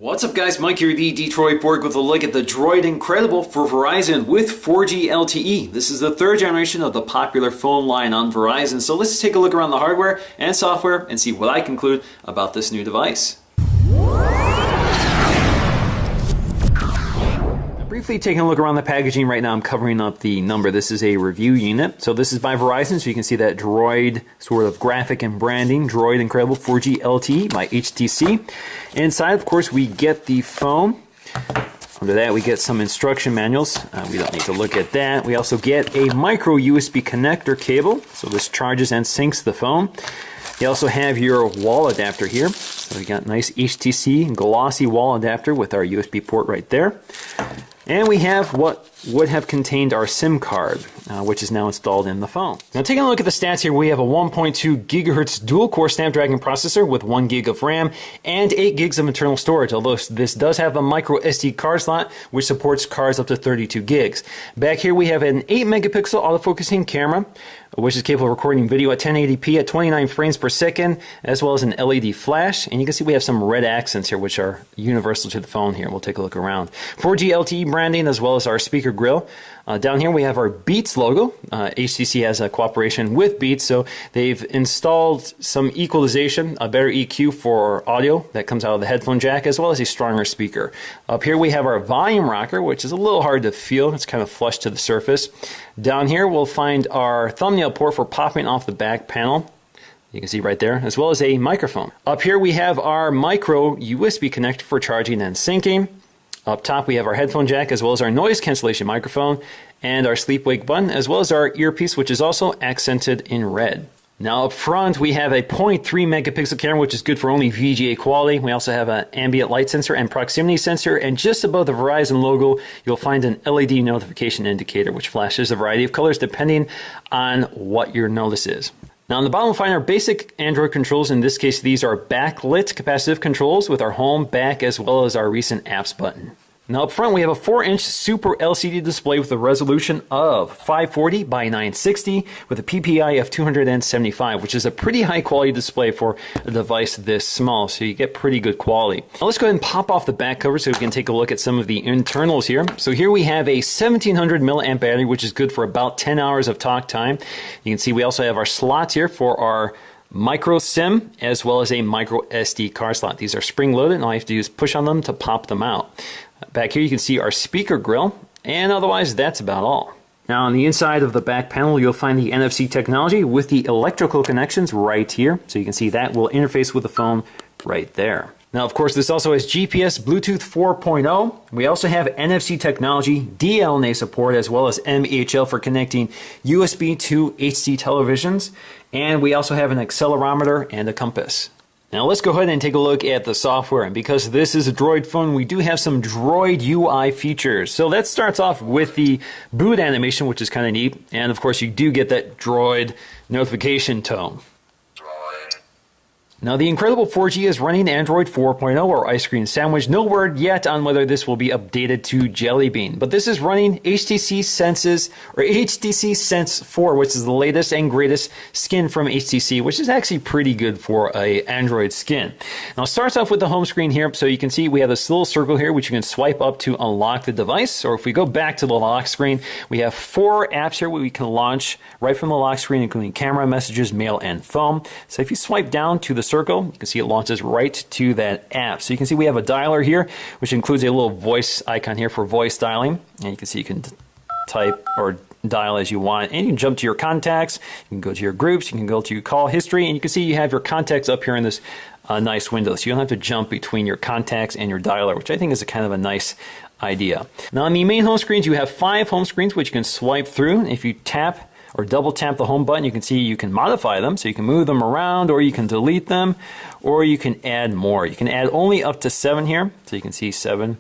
What's up guys, Mike here, the Detroit Borg with a look at the Droid Incredible for Verizon with 4G LTE. This is the third generation of the popular phone line on Verizon, so let's take a look around the hardware and software and see what I conclude about this new device. Briefly taking a look around the packaging right now, I'm covering up the number. This is a review unit. So this is by Verizon, so you can see that Droid sort of graphic and branding. Droid Incredible 4G LTE by HTC. Inside, of course, we get the phone. Under that, we get some instruction manuals. We don't need to look at that. We also get a micro USB connector cable. So this charges and syncs the phone. You also have your wall adapter here. So we got nice HTC glossy wall adapter with our USB port right there. And we have what would have contained our SIM card, which is now installed in the phone. Now taking a look at the stats here, we have a 1.2 gigahertz dual-core Snapdragon processor with 1 gig of RAM and 8 gigs of internal storage, although this does have a micro SD card slot, which supports cards up to 32 gigs. Back here we have an 8 megapixel autofocusing camera, which is capable of recording video at 1080p at 29 frames per second, as well as an LED flash. And you can see we have some red accents here, which are universal to the phone here. We'll take a look around. 4G LTE branding, as well as our speaker grill. Down here we have our Beats logo. HTC has a cooperation with Beats, so they've installed some equalization, a better EQ for audio that comes out of the headphone jack, as well as a stronger speaker. Up here we have our volume rocker, which is a little hard to feel. It's kind of flush to the surface. Down here we'll find our thumbnail port for popping off the back panel. You can see right there, as well as a microphone. Up here we have our micro USB connector for charging and syncing. Up top we have our headphone jack, as well as our noise cancellation microphone and our sleep wake button, as well as our earpiece, which is also accented in red. Now up front we have a 0.3 megapixel camera, which is good for only VGA quality. We also have an ambient light sensor and proximity sensor, and just above the Verizon logo you'll find an LED notification indicator, which flashes a variety of colors depending on what your notice is. Now on the bottom we'll find our basic Android controls. In this case these are backlit capacitive controls with our home, back, as well as our recent apps button. Now up front we have a 4-inch Super LCD display with a resolution of 540 by 960 with a PPI of 275, which is a pretty high quality display for a device this small, so you get pretty good quality. Now let's go ahead and pop off the back cover so we can take a look at some of the internals here. So here we have a 1700 milliamp battery, which is good for about 10 hours of talk time. You can see we also have our slots here for our micro SIM, as well as a micro SD card slot. These are spring loaded, and all you have to do is push on them to pop them out. Back here you can see our speaker grill, and otherwise that's about all. Now on the inside of the back panel you'll find the NFC technology with the electrical connections right here. So you can see that will interface with the phone right there. Now of course this also has GPS, Bluetooth 4.0. We also have NFC technology, DLNA support, as well as MHL for connecting USB to HD televisions. And we also have an accelerometer and a compass. Now let's go ahead and take a look at the software, and because this is a Droid phone we do have some Droid UI features. So that starts off with the boot animation, which is kind of neat, and of course you do get that Droid notification tone. Now the Incredible 4G is running Android 4.0 or Ice Cream Sandwich. No word yet on whether this will be updated to Jelly Bean, but this is running HTC Sense 4, which is the latest and greatest skin from HTC, which is actually pretty good for a Android skin. Now it starts off with the home screen here, so you can see we have this little circle here which you can swipe up to unlock the device, or if we go back to the lock screen, we have 4 apps here we can launch right from the lock screen, including camera, messages, mail, and phone. So if you swipe down to the circle, you can see it launches right to that app. So you can see we have a dialer here, which includes a little voice icon here for voice dialing. And you can see you can type or dial as you want. And you can jump to your contacts, you can go to your groups, you can go to your call history, and you can see you have your contacts up here in this nice window. So you don't have to jump between your contacts and your dialer, which I think is a kind of a nice idea. Now on the main home screens, you have 5 home screens which you can swipe through. If you tap or double tap the home button, you can see you can modify them, so you can move them around, or you can delete them, or you can add more. You can add only up to 7 here, so you can see 7.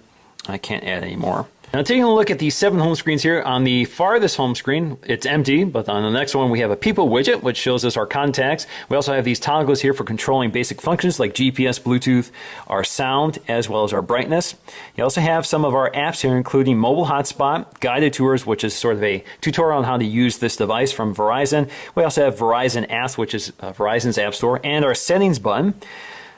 I can't add any more. Now taking a look at the 7 home screens here, on the farthest home screen it's empty, but on the next one we have a people widget which shows us our contacts. We also have these toggles here for controlling basic functions like GPS, Bluetooth, our sound, as well as our brightness. You also have some of our apps here, including mobile hotspot, guided tours, which is sort of a tutorial on how to use this device from Verizon. We also have Verizon Apps, which is Verizon's app store, and our settings button.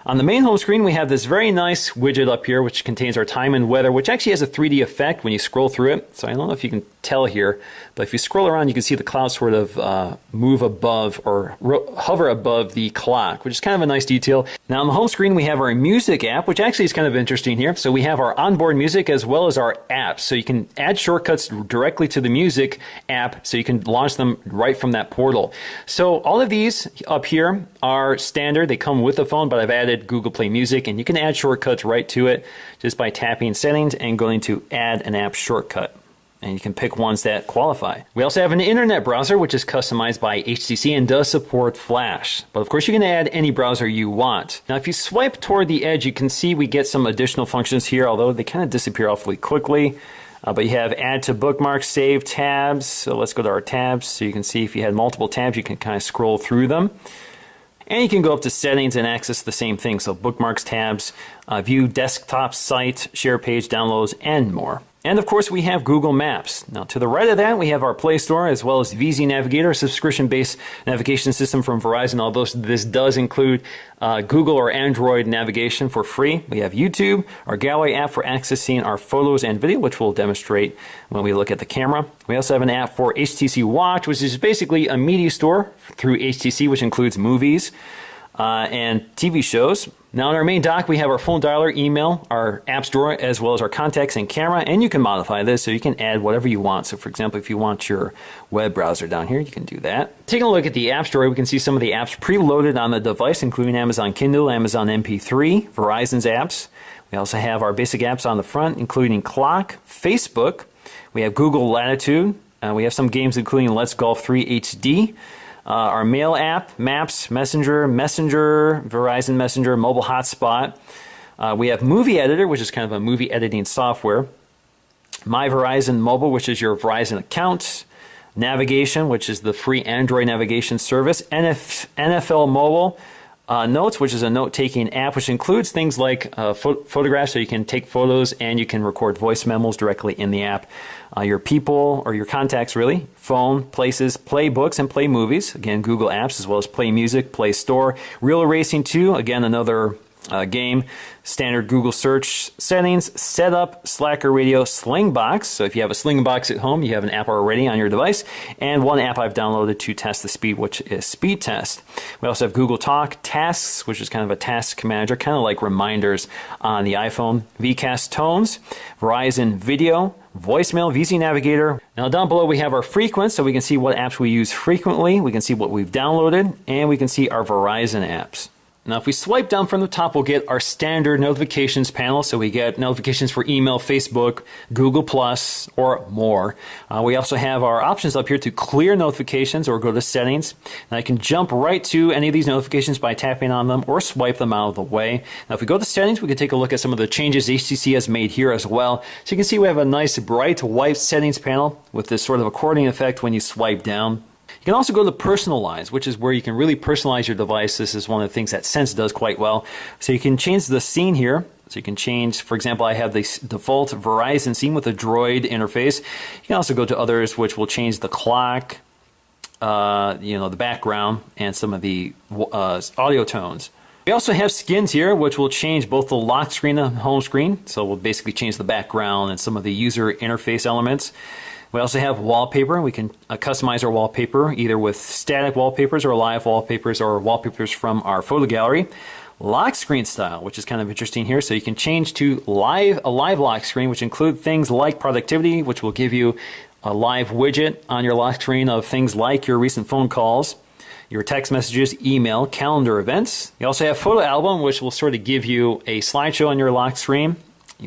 On the main home screen, we have this very nice widget up here, which contains our time and weather, which actually has a 3D effect when you scroll through it. So I don't know if you can tell here, but if you scroll around, you can see the clouds sort of move above or hover above the clock, which is kind of a nice detail. Now on the home screen, we have our music app, which actually is kind of interesting here. So we have our onboard music as well as our apps. So you can add shortcuts directly to the music app, so you can launch them right from that portal. So all of these up here are standard. They come with the phone, but I've added Google Play Music, and you can add shortcuts right to it just by tapping settings and going to add an app shortcut. And you can pick ones that qualify. We also have an internet browser, which is customized by HTC and does support Flash. But of course, you can add any browser you want. Now, if you swipe toward the edge, you can see we get some additional functions here, although they kind of disappear awfully quickly. But you have add to bookmarks, save tabs. So let's go to our tabs. So you can see if you had multiple tabs, you can kind of scroll through them. And you can go up to settings and access the same thing. So bookmarks, tabs, view desktop site, share page, downloads, and more. And of course, we have Google Maps. Now, to the right of that, we have our Play Store as well as VZ Navigator, a subscription-based navigation system from Verizon, although this does include Google or Android navigation for free. We have YouTube, our Gallery app for accessing our photos and video, which we'll demonstrate when we look at the camera. We also have an app for HTC Watch, which is basically a media store through HTC, which includes movies and TV shows. Now on our main dock, we have our phone dialer, email, our apps drawer, as well as our contacts and camera, and you can modify this so you can add whatever you want. So for example, if you want your web browser down here, you can do that. Taking a look at the apps drawer, we can see some of the apps preloaded on the device, including Amazon Kindle, Amazon MP3, Verizon's apps. We also have our basic apps on the front, including Clock, Facebook. We have Google Latitude. We have some games including Let's Golf 3 HD. Our mail app, Maps, Messenger, Verizon Messenger, Mobile Hotspot. We have Movie Editor, which is kind of a movie editing software. My Verizon Mobile, which is your Verizon account. Navigation, which is the free Android navigation service. NFL Mobile. Notes, which is a note-taking app, which includes things like photographs, so you can take photos and you can record voice memos directly in the app. Your people, or your contacts really, phone, places, play books and play movies, again Google Apps, as well as Play Music, Play Store. Real Racing 2, again another game. Standard Google search settings, setup, Slacker radio, Slingbox. So if you have a Slingbox at home, you have an app already on your device. And one app I've downloaded to test the speed, which is Speed Test. We also have Google Talk, Tasks, which is kind of a task manager, kind of like reminders on the iPhone. VCast Tones, Verizon Video, Voicemail, VZ Navigator. Now down below we have our frequent, so we can see what apps we use frequently. We can see what we've downloaded, and we can see our Verizon apps. Now if we swipe down from the top, we'll get our standard notifications panel. So we get notifications for email, Facebook, Google+, or more. We also have our options up here to clear notifications or go to settings. And I can jump right to any of these notifications by tapping on them or swipe them out of the way. Now if we go to settings, we can take a look at some of the changes HTC has made here as well. So you can see we have a nice bright white settings panel with this sort of accordion effect when you swipe down. You can also go to personalize, which is where you can really personalize your device. This is one of the things that Sense does quite well. So you can change the scene here. So you can change, for example, I have the default Verizon scene with a Droid interface. You can also go to others, which will change the clock, the background, and some of the audio tones. We also have skins here, which will change both the lock screen and home screen. So we'll basically change the background and some of the user interface elements. We also have wallpaper. We can customize our wallpaper either with static wallpapers or live wallpapers or wallpapers from our photo gallery. Lock screen style, which is kind of interesting here. So you can change to a live lock screen, which include things like productivity, which will give you a live widget on your lock screen of things like your recent phone calls, your text messages, email, calendar events. You also have photo album, which will sort of give you a slideshow on your lock screen.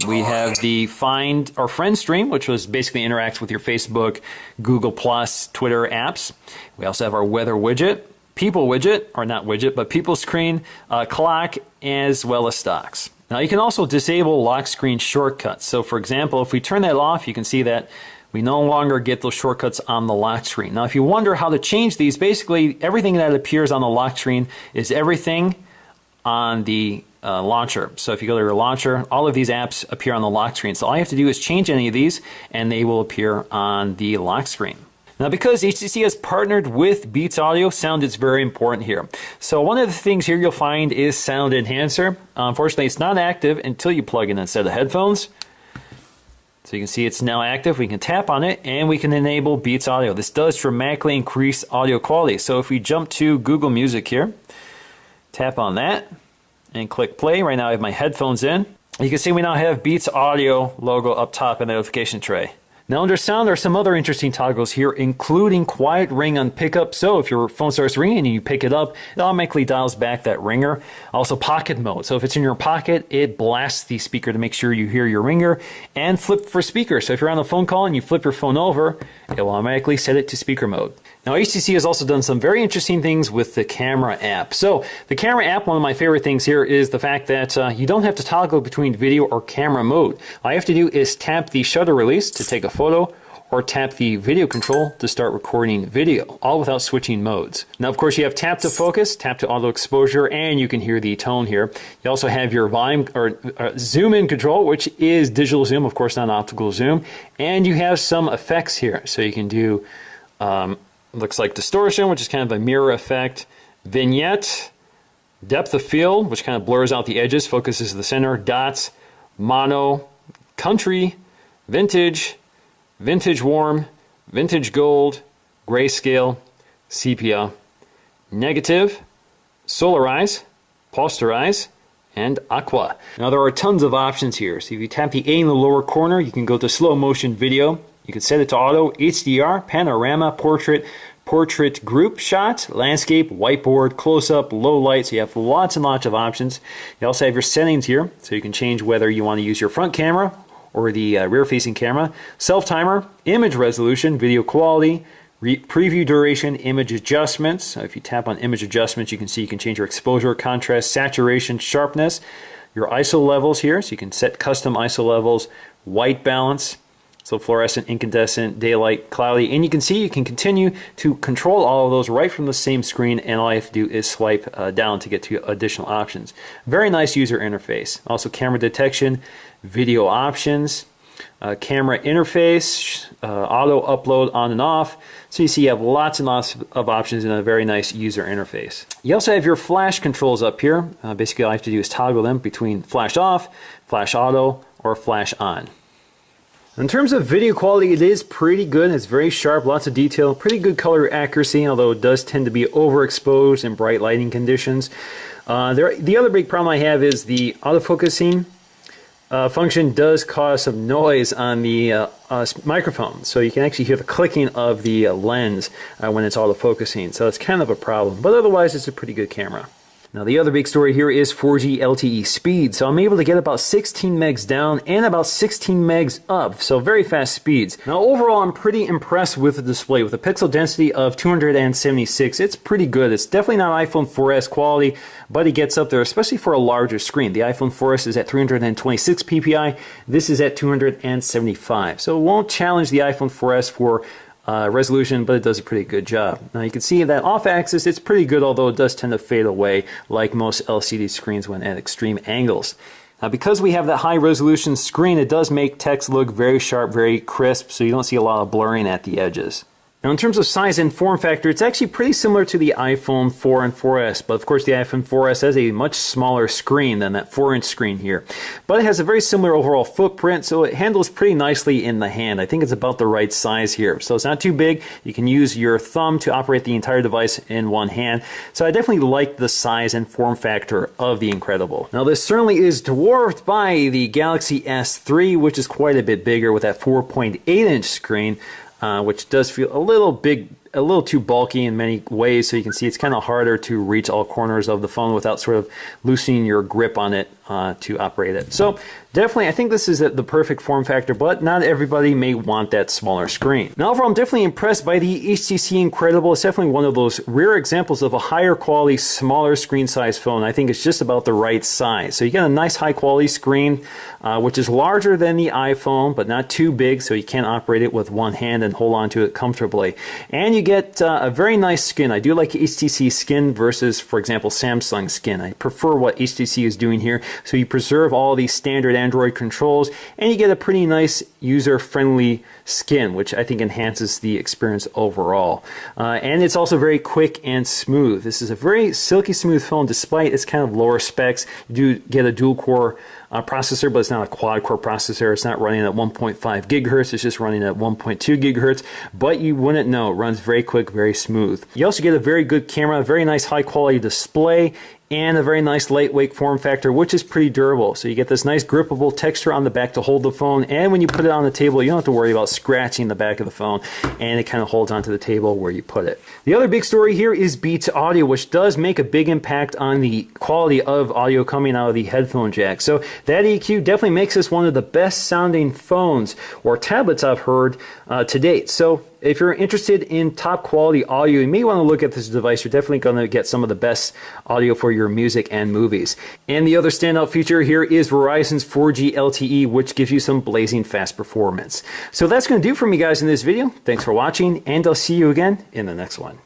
We have the Find or Friend stream, which was basically interacts with your Facebook, Google+, Twitter apps. We also have our weather widget, people widget, or not widget, but people screen, clock, as well as stocks. Now you can also disable lock screen shortcuts. So for example, if we turn that off, you can see that we no longer get those shortcuts on the lock screen. Now if you wonder how to change these, basically everything that appears on the lock screen is everything on the launcher. So if you go to your launcher, all of these apps appear on the lock screen. So all you have to do is change any of these and they will appear on the lock screen. Now, because HTC has partnered with Beats Audio, sound is very important here. So one of the things here you'll find is Sound Enhancer. Unfortunately, it's not active until you plug in a set of headphones. So you can see it's now active. We can tap on it and we can enable Beats Audio. This does dramatically increase audio quality. So if we jump to Google Music here, tap on that and click play. Right now I have my headphones in. You can see we now have Beats Audio logo up top in the notification tray. Now under sound, there are some other interesting toggles here, including quiet ring on pickup. So if your phone starts ringing and you pick it up, it automatically dials back that ringer. Also pocket mode. So if it's in your pocket, it blasts the speaker to make sure you hear your ringer. And flip for speaker. So if you're on a phone call and you flip your phone over, it will automatically set it to speaker mode. Now HTC has also done some very interesting things with the camera app. So the camera app, one of my favorite things here is the fact that you don't have to toggle between video or camera mode. All you have to do is tap the shutter release to take a photo or tap the video control to start recording video, all without switching modes. Now of course you have tap to focus, tap to auto exposure, and you can hear the tone here. You also have your volume or zoom in control, which is digital zoom, of course not optical zoom, and you have some effects here. So you can do looks like distortion, which is kind of a mirror effect, vignette, depth of field, which kind of blurs out the edges, focuses the center, dots, mono, country, vintage, vintage warm, vintage gold, grayscale, sepia, negative, solarize, posterize, and aqua. Now there are tons of options here. So if you tap the A in the lower corner, you can go to slow motion video. You can set it to auto, HDR, panorama, portrait, portrait group shot, landscape, whiteboard, close-up, low light. So you have lots and lots of options. You also have your settings here, so you can change whether you want to use your front camera or the rear-facing camera. Self-timer, image resolution, video quality, preview duration, image adjustments. So if you tap on image adjustments, you can see you can change your exposure, contrast, saturation, sharpness, your ISO levels here. So you can set custom ISO levels, white balance, so fluorescent, incandescent, daylight, cloudy, and you can see you can continue to control all of those right from the same screen, and all you have to do is swipe down to get to additional options. Very nice user interface. Also camera detection, video options, camera interface, auto upload on and off. So you see you have lots and lots of options in a very nice user interface. You also have your flash controls up here. Basically all you have to do is toggle them between flash off, flash auto, or flash on. In terms of video quality, it is pretty good. It's very sharp, lots of detail, pretty good color accuracy, although it does tend to be overexposed in bright lighting conditions. The other big problem I have is the autofocusing function does cause some noise on the microphone. So you can actually hear the clicking of the lens when it's autofocusing. So it's kind of a problem, but otherwise it's a pretty good camera. Now the other big story here is 4G LTE speed. So I'm able to get about 16 megs down and about 16 megs up. So very fast speeds. Now overall I'm pretty impressed with the display. With a pixel density of 276, it's pretty good. It's definitely not iPhone 4S quality, but it gets up there, especially for a larger screen. The iPhone 4S is at 326 ppi. This is at 275. So it won't challenge the iPhone 4S for resolution, but it does a pretty good job. Now you can see that off axis it's pretty good, although it does tend to fade away like most LCD screens when at extreme angles. Now because we have that high resolution screen, it does make text look very sharp, very crisp, so you don't see a lot of blurring at the edges. Now in terms of size and form factor, it's actually pretty similar to the iPhone 4 and 4S, but of course the iPhone 4S has a much smaller screen than that 4-inch screen here. But it has a very similar overall footprint, so it handles pretty nicely in the hand. I think it's about the right size here. So it's not too big. You can use your thumb to operate the entire device in one hand. So I definitely like the size and form factor of the Incredible. Now this certainly is dwarfed by the Galaxy S3, which is quite a bit bigger with that 4.8-inch screen. Which does feel a little big, a little too bulky in many ways, so you can see it's kind of harder to reach all corners of the phone without sort of loosening your grip on it to operate it. So definitely I think this is the perfect form factor, but not everybody may want that smaller screen. Now overall I'm definitely impressed by the HTC Incredible. It's definitely one of those rare examples of a higher quality, smaller screen size phone. I think it's just about the right size. So you get a nice high quality screen, which is larger than the iPhone, but not too big, so you can operate it with one hand and hold on to it comfortably. And you get a very nice skin. I do like HTC skin versus, for example, Samsung skin. I prefer what HTC is doing here. So you preserve all these standard Android controls, and you get a pretty nice user-friendly skin, which I think enhances the experience overall. And it's also very quick and smooth. This is a very silky smooth phone despite its kind of lower specs. You do get a dual-core processor, but it's not a quad-core processor. It's not running at 1.5 gigahertz. It's just running at 1.2 gigahertz, but you wouldn't know. It runs very quick, very smooth. You also get a very good camera, a very nice high-quality display, and a very nice lightweight form factor, which is pretty durable. So you get this nice grippable texture on the back to hold the phone, and when you put it on the table, you don't have to worry about scratching the back of the phone, and it kind of holds onto the table where you put it. The other big story here is Beats Audio, which does make a big impact on the quality of audio coming out of the headphone jack. So that EQ definitely makes this one of the best sounding phones or tablets I've heard to date. So if you're interested in top quality audio, you may want to look at this device. You're definitely going to get some of the best audio for your music and movies. And the other standout feature here is Verizon's 4G LTE, which gives you some blazing fast performance. So that's going to do for me, guys, in this video. Thanks for watching, and I'll see you again in the next one.